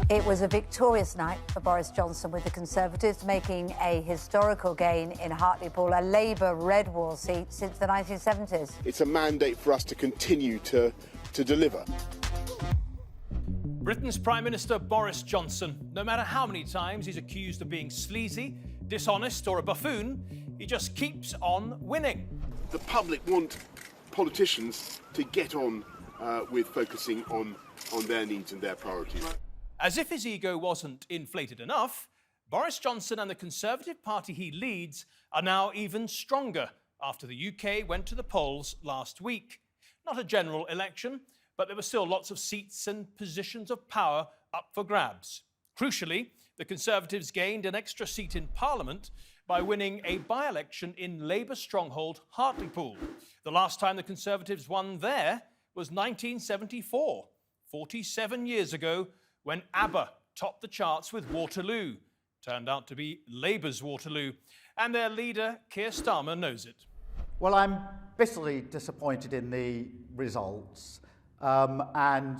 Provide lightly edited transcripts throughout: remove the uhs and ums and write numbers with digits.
It was a victorious night for Boris Johnson, with the Conservatives making a historical gain in Hartlepool, a Labour red wall seat since the 1970s. It's a mandate for us to continue to deliver. Britain's Prime Minister Boris Johnson, no matter how many times he's accused of being sleazy, dishonest or a buffoon, he just keeps on winning. The public want politicians to get on with focusing on their needs and their priorities. As if his ego wasn't inflated enough, Boris Johnson and the Conservative Party he leads are now even stronger after the UK went to the polls last week. Not a general election, but there were still lots of seats and positions of power up for grabs. Crucially, the Conservatives gained an extra seat in Parliament by winning a by-election in Labour stronghold Hartlepool. The last time the Conservatives won there was 1974, 47 years ago, when ABBA topped the charts with Waterloo. Turned out to be Labour's Waterloo, and their leader, Keir Starmer, knows it. Well, I'm bitterly disappointed in the results, and,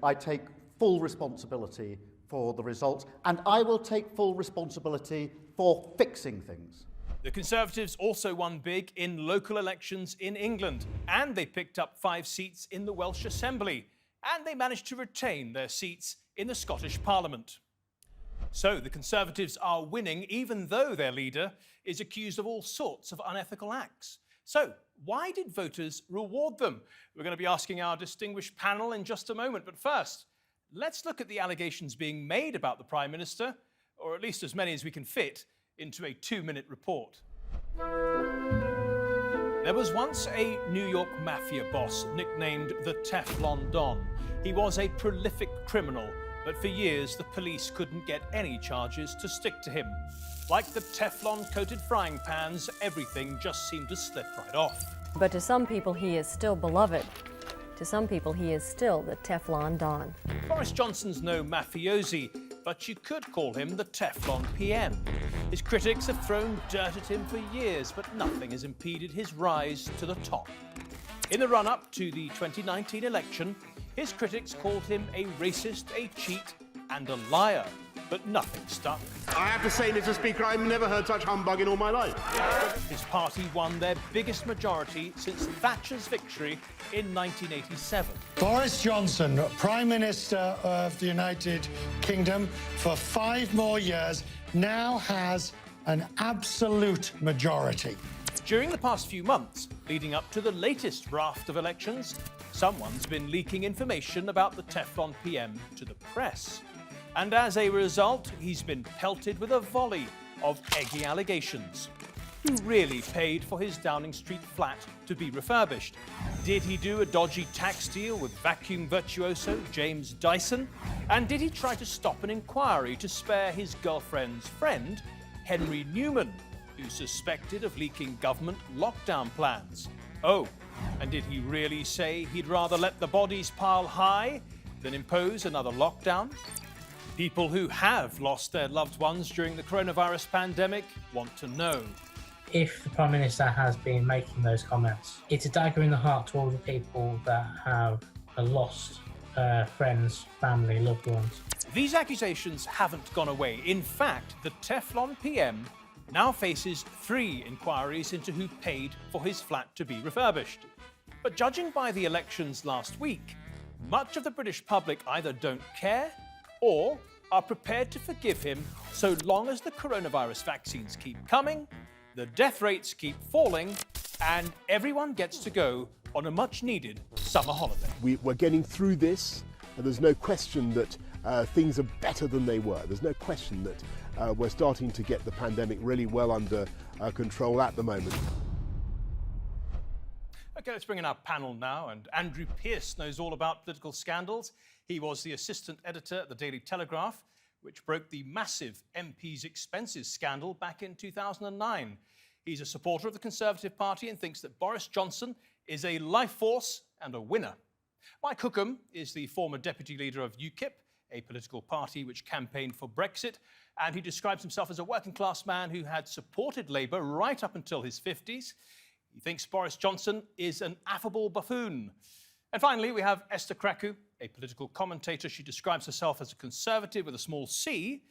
I take full responsibility for the results, and I will take full responsibility for fixing things. The Conservatives also won big in local elections in England, and they picked up 5 seats in the Welsh Assembly, and they managed to retain their seats in the Scottish Parliament. So the Conservatives are winning, even though their leader is accused of all sorts of unethical acts. So why did voters reward them? We're going to be asking our distinguished panel in just a moment. But first, let's look at the allegations being made about the Prime Minister, or at least as many as we can fit into a 2-minute report. There was once a New York mafia boss nicknamed the Teflon Don. He was a prolific criminal, but for years the police couldn't get any charges to stick to him. Like the Teflon-coated frying pans, everything just seemed to slip right off. But to some people, he is still beloved. To some people, he is still the Teflon Don. Boris Johnson's no mafiosi, but you could call him the Teflon PM. His critics have thrown dirt at him for years, but nothing has impeded his rise to the top. In the run-up to the 2019 election, his critics called him a racist, a cheat, and a liar, but nothing stuck. I have to say, Mr. Speaker, I've never heard such humbug in all my life. His party won their biggest majority since Thatcher's victory in 1987. Boris Johnson, Prime Minister of the United Kingdom for 5 more years, now has an absolute majority. During the past few months, leading up to the latest raft of elections, someone's been leaking information about the Teflon PM to the press. And as a result, he's been pelted with a volley of eggy allegations. Who really paid for his Downing Street flat to be refurbished? Did he do a dodgy tax deal with vacuum virtuoso James Dyson? And did he try to stop an inquiry to spare his girlfriend's friend, Henry Newman, who's suspected of leaking government lockdown plans? Oh, and did he really say he'd rather let the bodies pile high than impose another lockdown? People who have lost their loved ones during the coronavirus pandemic want to know. If the Prime Minister has been making those comments, it's a dagger in the heart to all the people that have lost friends, family, loved ones. These accusations haven't gone away. In fact, the Teflon PM now faces 3 inquiries into who paid for his flat to be refurbished. But judging by the elections last week, much of the British public either don't care or are prepared to forgive him so long as the coronavirus vaccines keep coming, the death rates keep falling, and everyone gets to go on a much-needed summer holiday. We're getting through this, and there's no question that things are better than they were. There's no question that we're starting to get the pandemic really well under control at the moment. OK, let's bring in our panel now, and Andrew Pearce knows all about political scandals. He was the assistant editor at the Daily Telegraph, which broke the massive MP's expenses scandal back in 2009. He's a supporter of the Conservative Party and thinks that Boris Johnson is a life force and a winner. Mike Hookham is the former deputy leader of UKIP, a political party which campaigned for Brexit, and he describes himself as a working-class man who had supported Labour right up until his 50s. He thinks Boris Johnson is an affable buffoon. And finally, we have Esther Kraku. a political commentator. She describes herself as a conservative with a small c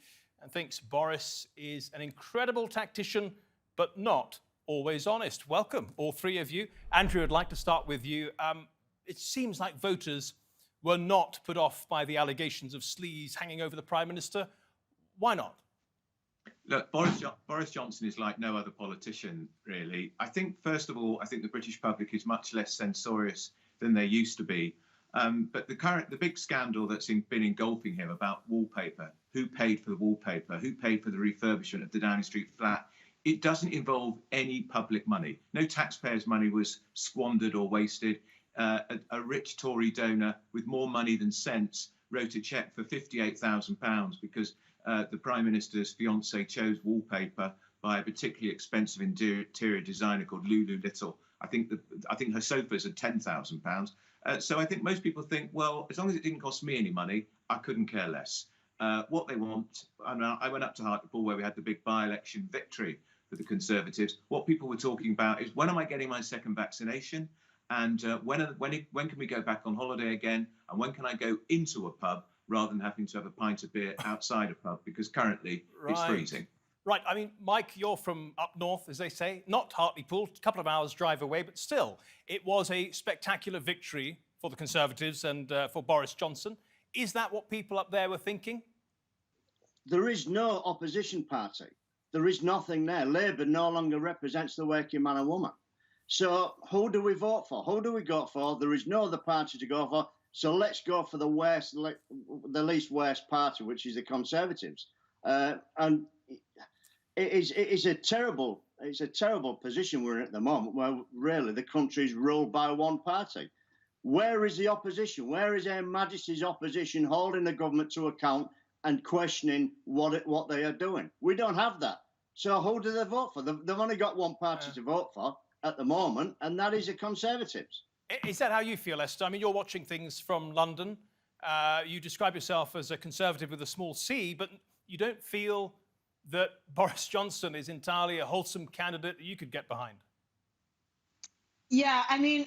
and thinks Boris is an incredible tactician, but not always honest. Welcome, all three of you. Andrew, I'd like to start with you. It seems like voters were not put off by the allegations of sleaze hanging over the Prime Minister. Why not? Look, Boris Johnson is like no other politician, really. I think, first of all, I think the British public is much less censorious than they used to be. But the big scandal that's been engulfing him about wallpaper, who paid for the wallpaper, who paid for the refurbishment of the Downing Street flat, it doesn't involve any public money. No taxpayers' money was squandered or wasted. A rich Tory donor with more money than sense wrote a cheque for £58,000 because the Prime Minister's fiancée chose wallpaper by a particularly expensive interior designer called Lulu Little. I think her sofas are £10,000. So I think most people think, well, as long as it didn't cost me any money, I couldn't care less. What they want, and I went up to Hartlepool where we had the big by-election victory for the Conservatives. What people were talking about is, when am I getting my second vaccination? And when can we go back on holiday again? And when can I go into a pub rather than having to have a pint of beer outside a pub? Because currently it's freezing. Right. I mean, Mike, you're from up north, as they say, not Hartlepool, a couple of hours drive away, but still, it was a spectacular victory for the Conservatives and for Boris Johnson. Is that what people up there were thinking? There is no opposition party. There is nothing there. Labour no longer represents the working man and woman. So who do we vote for? Who do we go for? There is no other party to go for. So let's go for the least worst party, which is the Conservatives. And it is a terrible position we're in at the moment, where really the country is ruled by one party. Where is the opposition? Where is Her Majesty's opposition holding the government to account and questioning what they are doing? We don't have that. So who do they vote for? They've only got one party to vote for at the moment, and that is the Conservatives. Is that how you feel, Esther? I mean, you're watching things from London. You describe yourself as a Conservative with a small c, but you don't feel that Boris Johnson is entirely a wholesome candidate that you could get behind? Yeah, I mean,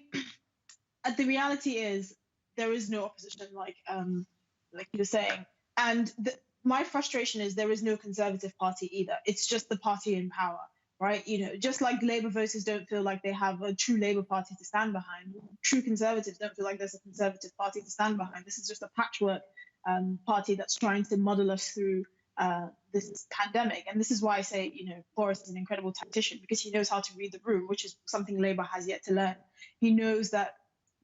the reality is there is no opposition, like you were saying. And my frustration is there is no Conservative party either. It's just the party in power. Right, just like Labour voters don't feel like they have a true Labour party to stand behind, true Conservatives don't feel like there's a Conservative party to stand behind. This is just a patchwork party that's trying to muddle us through this pandemic. And this is why I say, Boris is an incredible tactician, because he knows how to read the room, which is something Labour has yet to learn. He knows that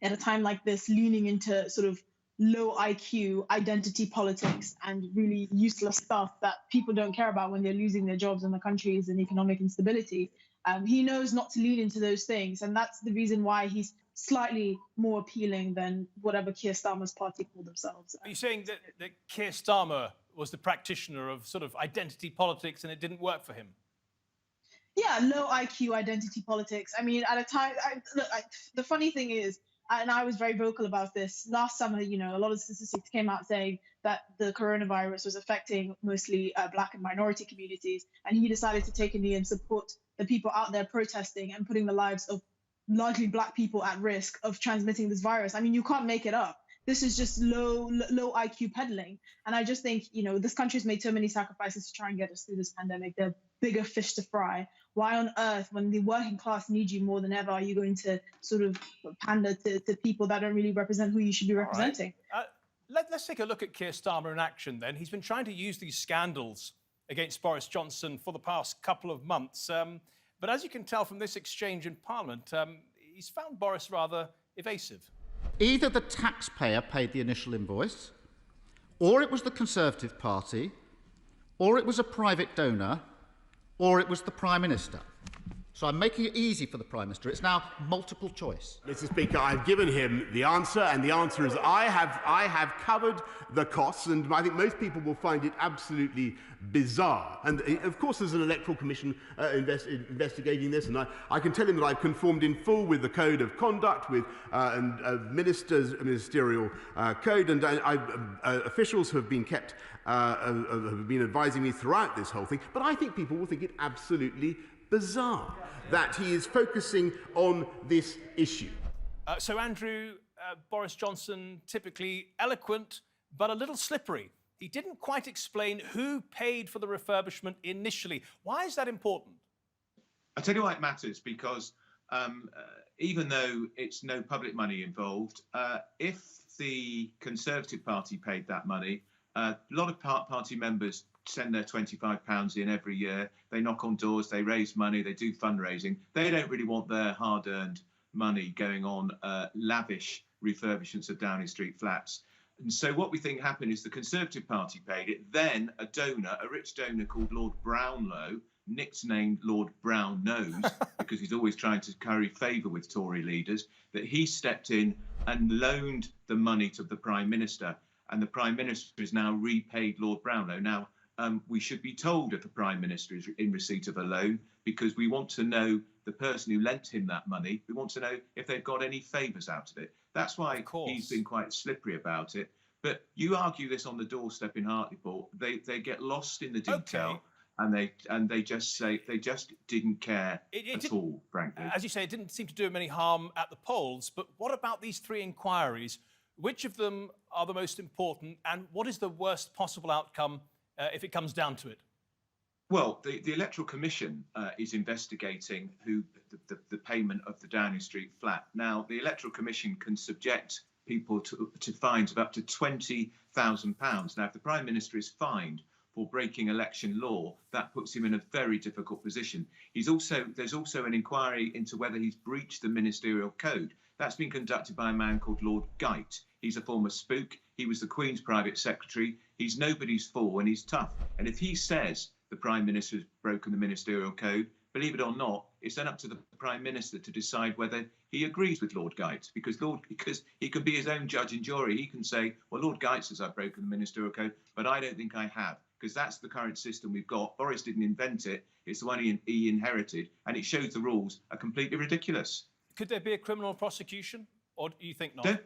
at a time like this, leaning into sort of low IQ identity politics and really useless stuff that people don't care about when they're losing their jobs and the country is in economic instability. He knows not to lean into those things. And that's the reason why he's slightly more appealing than whatever Keir Starmer's party called themselves. Are you saying that Keir Starmer was the practitioner of sort of identity politics and it didn't work for him? Yeah, low IQ identity politics. I mean, at a time, the funny thing is, and I was very vocal about this last summer, a lot of statistics came out saying that the coronavirus was affecting mostly Black and minority communities. And he decided to take a knee and support the people out there protesting and putting the lives of largely Black people at risk of transmitting this virus. I mean, you can't make it up. This is just low IQ peddling. And I just think, this country's made so many sacrifices to try and get us through this pandemic. There are bigger fish to fry. Why on earth, when the working class need you more than ever, are you going to sort of pander to people that don't really represent who you should be representing? Right. Let's take a look at Keir Starmer in action then. He's been trying to use these scandals against Boris Johnson for the past couple of months. But as you can tell from this exchange in Parliament, he's found Boris rather evasive. Either the taxpayer paid the initial invoice, or it was the Conservative Party, or it was a private donor, or it was the Prime Minister. So I'm making it easy for the Prime Minister. It's now multiple choice. Mr. Speaker, I've given him the answer, and the answer is I have covered the costs, and I think most people will find it absolutely bizarre. And of course there's an electoral commission investigating this, and I can tell him that I've conformed in full with the code of conduct, with ministerial code, and officials have been kept have been advising me throughout this whole thing. But I think people will think it absolutely bizarre that he is focusing on this issue. So, Andrew, Boris Johnson, typically eloquent, but a little slippery. He didn't quite explain who paid for the refurbishment initially. Why is that important? I'll tell you why it matters, because even though it's no public money involved, if the Conservative Party paid that money, a lot of party members send their £25 in every year. They knock on doors, they raise money, they do fundraising. They don't really want their hard-earned money going on lavish refurbishments of Downing Street flats. And so what we think happened is the Conservative Party paid it. Then a donor, a rich donor called Lord Brownlow, nicknamed Lord Brown Nose, because he's always trying to curry favour with Tory leaders, that he stepped in and loaned the money to the Prime Minister. And the Prime Minister has now repaid Lord Brownlow. Now, we should be told if the Prime Minister is in receipt of a loan, because we want to know the person who lent him that money. We want to know if they've got any favours out of it. That's why he's been quite slippery about it. But you argue this on the doorstep in Hartlepool, they get lost in the detail. Okay. And they just say they just didn't care at all, frankly. As you say, it didn't seem to do him any harm at the polls. But what about these three inquiries? Which of them are the most important, and what is the worst possible outcome if it comes down to it? Well, the Electoral Commission is investigating the payment of the Downing Street flat. Now, the Electoral Commission can subject people to fines of up to £20,000. Now, if the Prime Minister is fined for breaking election law, that puts him in a very difficult position. There's also an inquiry into whether he's breached the ministerial code. That's been conducted by a man called Lord Geit. He's a former spook. He was the Queen's private secretary. He's nobody's fool, and he's tough. And if he says the Prime Minister has broken the ministerial code, believe it or not, it's then up to the Prime Minister to decide whether he agrees with Lord Geit, because he can be his own judge and jury. He can say, well, Lord Geit says I've broken the ministerial code, but I don't think I have, because that's the current system we've got. Boris didn't invent it. It's the one he inherited, and it shows the rules are completely ridiculous. Could there be a criminal prosecution, or do you think not?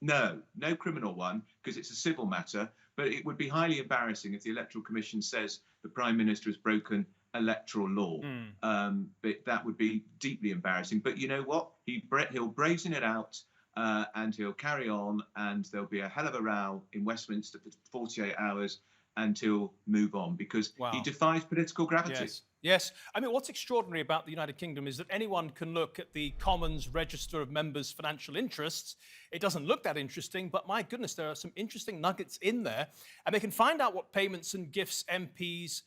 No criminal one, because it's a civil matter, but it would be highly embarrassing if the Electoral Commission says the Prime Minister has broken electoral law. But that would be deeply embarrassing. But you know what? He'll brazen it out and he'll carry on, and there'll be a hell of a row in Westminster for 48 hours, and he'll move on, because he defies political gravity. Yes. I mean, what's extraordinary about the United Kingdom is that anyone can look at the Commons Register of Members' financial interests. It doesn't look that interesting, but my goodness, there are some interesting nuggets in there. And they can find out what payments and gifts MPs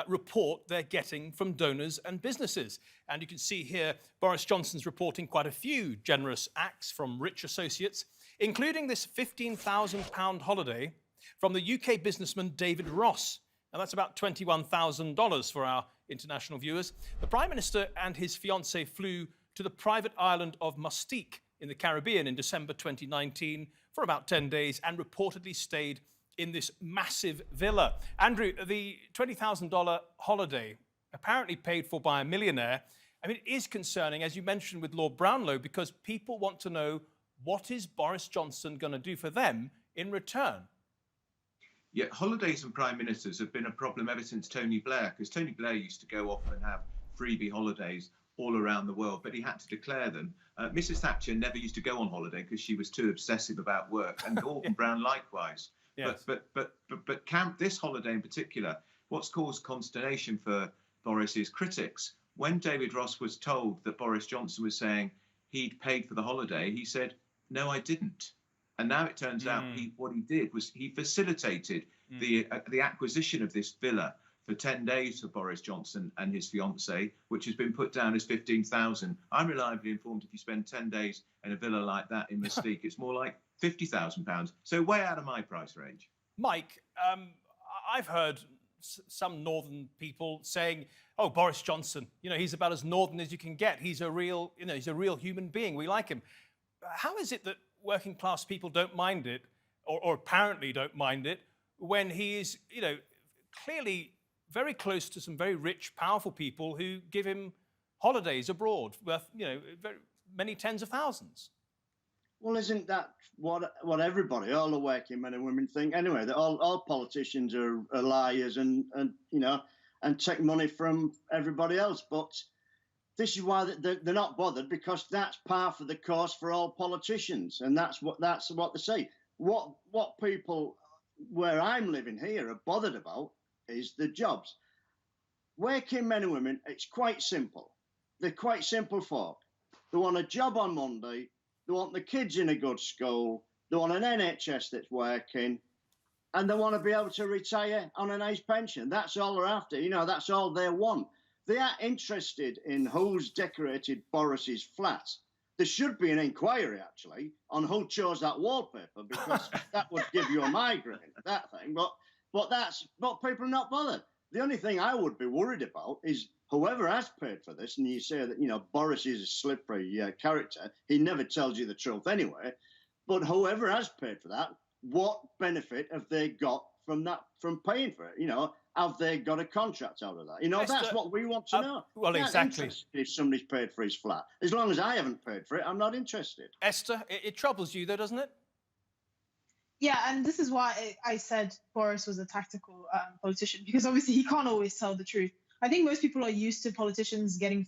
report they're getting from donors and businesses. And you can see here, Boris Johnson's reporting quite a few generous acts from rich associates, including this £15,000 holiday from the UK businessman David Ross. Now, that's about $21,000 for our international viewers. The Prime Minister and his fiancée flew to the private island of Mustique in the Caribbean in December 2019 for about 10 days and reportedly stayed in this massive villa. Andrew, the $20,000 holiday, apparently paid for by a millionaire, I mean, it is concerning, as you mentioned with Lord Brownlow, because people want to know, what is Boris Johnson going to do for them in return? Yeah, holidays and prime ministers have been a problem ever since Tony Blair, because Tony Blair used to go off and have freebie holidays all around the world, but he had to declare them. Mrs. Thatcher never used to go on holiday because she was too obsessive about work, and Gordon Brown likewise. Yes. But this holiday in particular, what's caused consternation for Boris's critics, when David Ross was told that Boris Johnson was saying he'd paid for the holiday, he said, no, I didn't. And now it turns out what he did was he facilitated the acquisition of this villa for 10 days for Boris Johnson and his fiancée, which has been put down as 15,000. I'm reliably informed if you spend 10 days in a villa like that in Mustique, it's more like £50,000. So way out of my price range. Mike, I've heard some northern people saying, oh, Boris Johnson, you know, he's about as northern as you can get. He's a real, he's a real human being. We like him. How is it that working class people don't mind it, or apparently don't mind it, when he is, clearly very close to some very rich, powerful people who give him holidays abroad worth, very many tens of thousands? Well, isn't that what everybody, all the working men and women think anyway? That all politicians are liars and take money from everybody else. But This is why they're not bothered, because that's par for the course for all politicians, and that's what they say. What people where I'm living here are bothered about is the jobs. Working men and women, it's quite simple. They're quite simple folk. They want a job on Monday. They want the kids in a good school. They want an NHS that's working, and they want to be able to retire on a nice pension. That's all they're after. You know, that's all they want. They are interested in who's decorated Boris's flat. There should be an inquiry, actually, on who chose that wallpaper, because that would give you a migraine, that thing. But people are not bothered. The only thing I would be worried about is whoever has paid for this, and you say that, you know, Boris is a slippery character. He never tells you the truth anyway. But whoever has paid for that, what benefit have they got from that, from paying for it? You know, have they got a contract out of that? You know, that's what we want to know. Well, exactly. If somebody's paid for his flat, as long as I haven't paid for it, I'm not interested. Esther, it troubles you, though, doesn't it? Yeah, and this is why I said Boris was a tactical politician, because obviously he can't always tell the truth. I think most people are used to politicians getting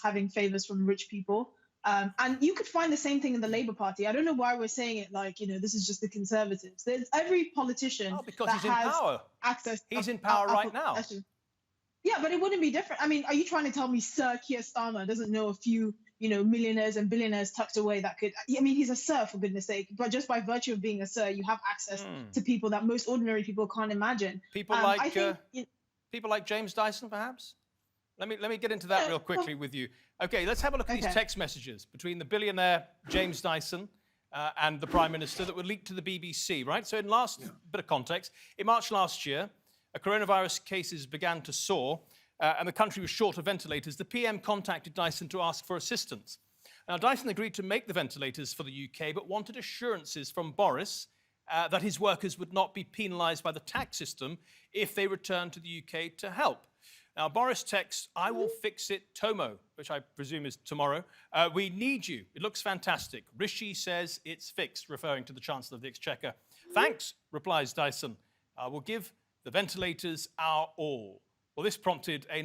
having favors from rich people. And you could find the same thing in the Labour Party. I don't know why we're saying it like, you know, this is just the Conservatives. There's every politician because that he's in has power. Access. He's in power right now. Yeah, but it wouldn't be different. I mean, are you trying to tell me Sir Keir Starmer doesn't know a few, you know, millionaires and billionaires tucked away that could... I mean, he's a sir, for goodness sake. But just by virtue of being a sir, you have access to people that most ordinary people can't imagine. People people like James Dyson, perhaps? Let me get into that real quickly with you. Okay, let's have a look at these text messages between the billionaire James Dyson and the Prime Minister that were leaked to the BBC, right? So in bit of context, in March last year, coronavirus cases began to soar and the country was short of ventilators. The PM contacted Dyson to ask for assistance. Now, Dyson agreed to make the ventilators for the UK, but wanted assurances from Boris that his workers would not be penalised by the tax system if they returned to the UK to help. Now, Boris texts, "I will fix it, Tomo," which I presume is tomorrow. "We need you. It looks fantastic." Rishi says it's fixed, referring to the Chancellor of the Exchequer. "Thanks," replies Dyson. "I will give the ventilators our all." Well, this prompted a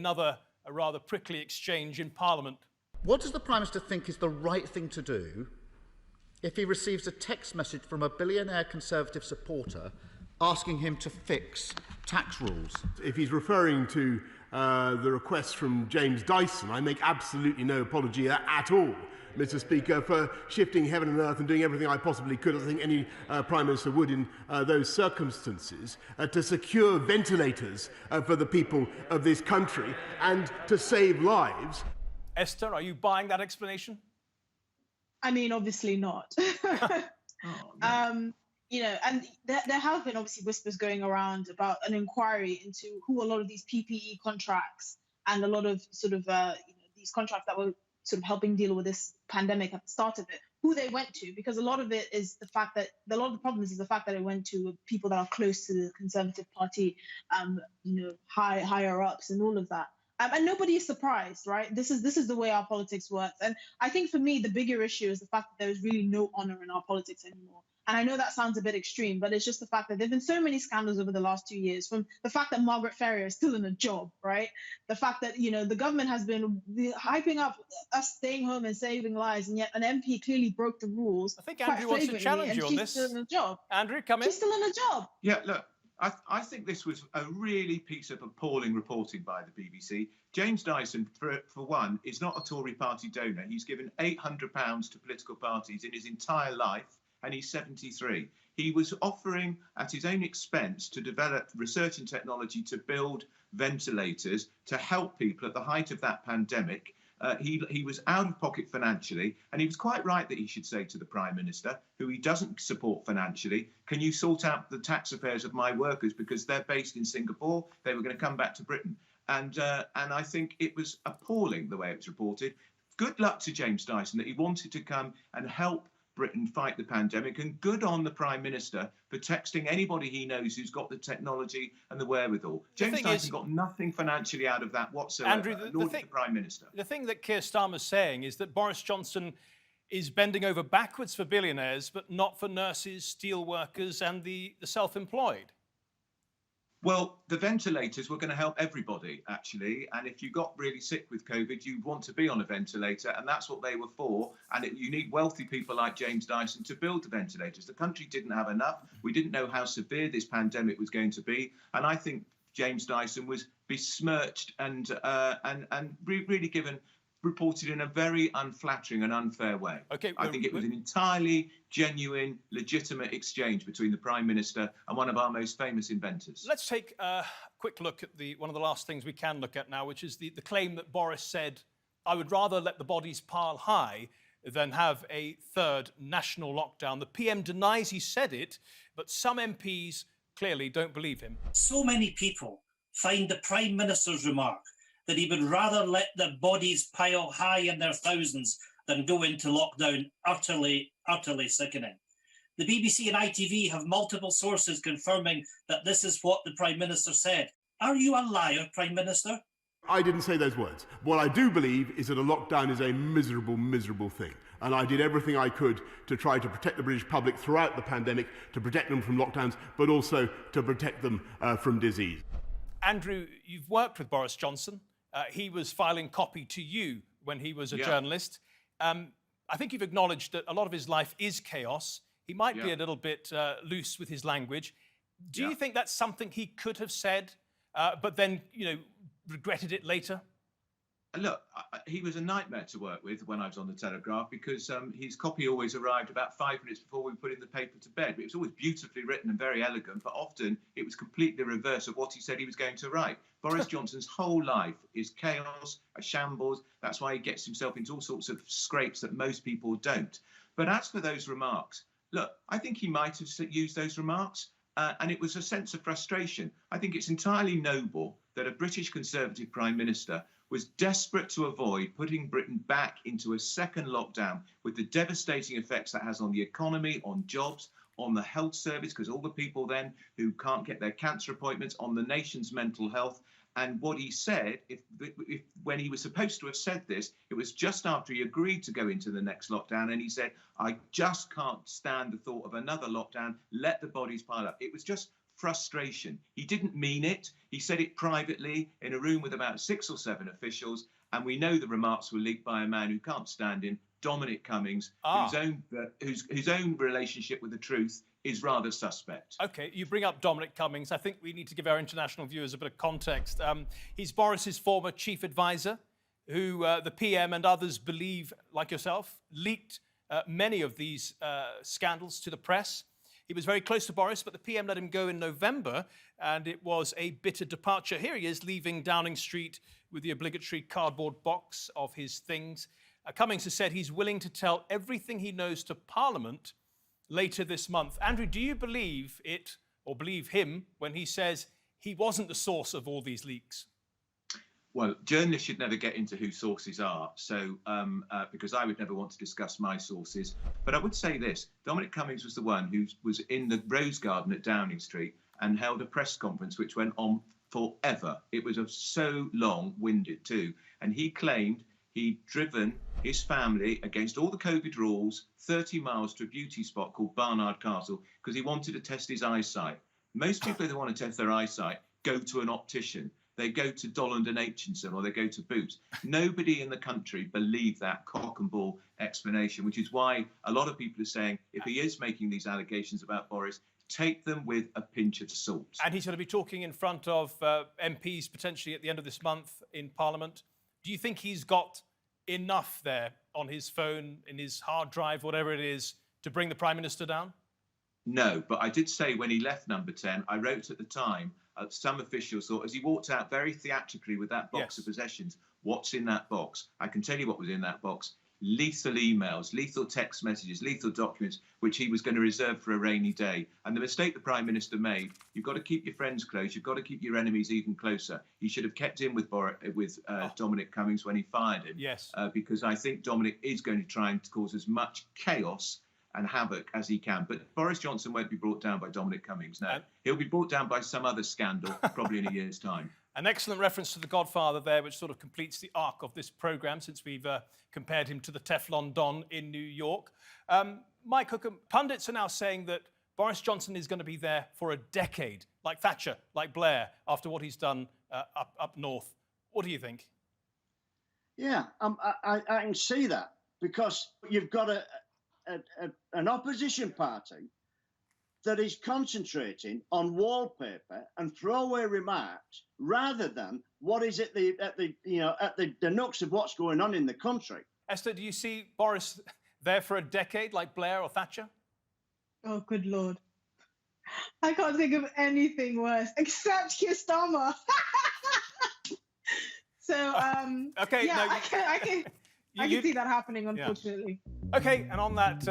rather prickly exchange in Parliament. What does the Prime Minister think is the right thing to do if he receives a text message from a billionaire Conservative supporter asking him to fix tax rules? If he's referring to the request from James Dyson, I make absolutely no apology at all, Mr. Speaker, for shifting heaven and earth and doing everything I possibly could, I think any Prime Minister would in those circumstances, to secure ventilators for the people of this country and to save lives. Esther, are you buying that explanation? I mean, obviously not. You know, and there have been obviously whispers going around about an inquiry into who a lot of these PPE contracts and a lot of sort of these contracts that were sort of helping deal with this pandemic at the start of it, who they went to, because a lot of it is the fact that a lot of the problems is the fact that it went to people that are close to the Conservative Party, you know, higher ups and all of that. And nobody is surprised, right? This is the way our politics works. And I think for me, the bigger issue is the fact that there is really no honor in our politics anymore. And I know that sounds a bit extreme, but it's just the fact that there have been so many scandals over the last 2 years, from the fact that Margaret Ferrier is still in a job, right? The fact that, you know, the government has been hyping up us staying home and saving lives, and yet an MP clearly broke the rules. I think Andrew wants to challenge you on this. She's still in a job. Andrew, come in. She's still in a job. Yeah, look, I think this was a really piece of appalling reporting by the BBC. James Dyson, for one, is not a Tory party donor. He's given £800 to political parties in his entire life, and he's 73. He was offering at his own expense to develop research and technology to build ventilators to help people at the height of that pandemic. He was out of pocket financially, and he was quite right that he should say to the Prime Minister, who he doesn't support financially, "Can you sort out the tax affairs of my workers, because they're based in Singapore, they were going to come back to Britain." And I think it was appalling the way it was reported. Good luck to James Dyson that he wanted to come and help Britain fight the pandemic, and good on the Prime Minister for texting anybody he knows who's got the technology and the wherewithal. James Dyson got nothing financially out of that whatsoever, Andrew, nor did the Prime Minister. The thing that Keir Starmer's saying is that Boris Johnson is bending over backwards for billionaires, but not for nurses, steel workers and the self-employed. Well, the ventilators were going to help everybody, actually. And if you got really sick with COVID, you'd want to be on a ventilator. And that's what they were for. And you need wealthy people like James Dyson to build the ventilators. The country didn't have enough. We didn't know how severe this pandemic was going to be. And I think James Dyson was besmirched and really reported in a very unflattering and unfair way. Okay, I think it was an entirely genuine, legitimate exchange between the Prime Minister and one of our most famous inventors. Let's take a quick look at one of the last things we can look at now, which is the claim that Boris said, I would rather let the bodies pile high than have a third national lockdown. The PM denies he said it, but some MPs clearly don't believe him. So many people find the Prime Minister's remark that he would rather let the bodies pile high in their thousands than go into lockdown utterly sickening. The BBC and ITV have multiple sources confirming that this is what the Prime Minister said. Are you a liar, Prime Minister? I didn't say those words. What I do believe is that a lockdown is a miserable, miserable thing. And I did everything I could to try to protect the British public throughout the pandemic, to protect them from lockdowns, but also to protect them from disease. Andrew, you've worked with Boris Johnson. He was filing copy to you when he was a journalist. I think you've acknowledged that a lot of his life is chaos. He might be a little bit loose with his language. Do you think that's something he could have said, but then, regretted it later? Look, he was a nightmare to work with when I was on the Telegraph because his copy always arrived about 5 minutes before we put in the paper to bed. It was always beautifully written and very elegant, but often it was completely the reverse of what he said he was going to write. Boris Johnson's whole life is chaos, a shambles. That's why he gets himself into all sorts of scrapes that most people don't. But as for those remarks, look, I think he might have used those remarks. And it was a sense of frustration. I think it's entirely noble that a British Conservative Prime Minister was desperate to avoid putting Britain back into a second lockdown with the devastating effects that has on the economy, on jobs, on the health service, because all the people then who can't get their cancer appointments, on the nation's mental health. And what he said, when he was supposed to have said this, it was just after he agreed to go into the next lockdown. And he said, I just can't stand the thought of another lockdown. Let the bodies pile up. It was just frustration. He didn't mean it. He said it privately in a room with about 6 or 7 officials. And we know the remarks were leaked by a man who can't stand him, Dominic Cummings, whose own relationship with the truth is rather suspect. OK, you bring up Dominic Cummings. I think we need to give our international viewers a bit of context. He's Boris's former chief advisor, who the PM and others believe, like yourself, leaked many of these scandals to the press. He was very close to Boris, but the PM let him go in November, and it was a bitter departure. Here he is, leaving Downing Street with the obligatory cardboard box of his things. Cummings has said he's willing to tell everything he knows to Parliament later this month. Andrew, do you believe it, or believe him, when he says he wasn't the source of all these leaks? Well, journalists should never get into who sources are, so because I would never want to discuss my sources. But I would say this, Dominic Cummings was the one who was in the Rose Garden at Downing Street and held a press conference which went on forever. It was so long-winded too. And he claimed he'd driven his family against all the COVID rules 30 miles to a beauty spot called Barnard Castle because he wanted to test his eyesight. Most people who want to test their eyesight go to an optician. They go to Dolland and Aitchison or they go to Boots. Nobody in the country believed that cock and bull explanation, which is why a lot of people are saying if he is making these allegations about Boris, take them with a pinch of salt. And he's going to be talking in front of MPs potentially at the end of this month in Parliament. Do you think he's got enough there on his phone, in his hard drive, whatever it is, to bring the Prime Minister down? No, but I did say when he left Number 10, I wrote at the time, some officials thought, as he walked out very theatrically with that box of possessions, what's in that box? I can tell you what was in that box. Lethal emails, lethal text messages, lethal documents, which he was going to reserve for a rainy day. And the mistake the Prime Minister made, you've got to keep your friends close, you've got to keep your enemies even closer. He should have kept in with Dominic Cummings when he fired him. Yes. Because I think Dominic is going to try and cause as much chaos and havoc as he can. But Boris Johnson won't be brought down by Dominic Cummings, no. He'll be brought down by some other scandal, probably in a year's time. An excellent reference to The Godfather there, which sort of completes the arc of this programme, since we've compared him to the Teflon Don in New York. Mike Hookham, pundits are now saying that Boris Johnson is going to be there for a decade, like Thatcher, like Blair, after what he's done up north. What do you think? Yeah, I can see that, because you've got an opposition party that is concentrating on wallpaper and throwaway remarks rather than what is at the nooks of what's going on in the country. Esther, do you see Boris there for a decade, like Blair or Thatcher? Oh, good Lord. I can't think of anything worse, except Keir Starmer. So, okay, yeah, no, I can see that happening, unfortunately. Yeah. Okay, and on that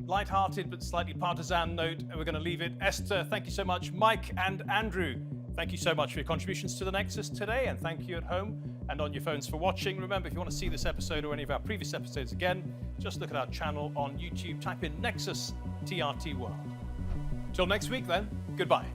light-hearted but slightly partisan note, we're going to leave it. Esther, thank you so much. Mike and Andrew, thank you so much for your contributions to the Nexus today, and thank you at home and on your phones for watching. Remember, if you want to see this episode or any of our previous episodes again, just look at our channel on YouTube, type in Nexus TRT World. Till next week then, goodbye.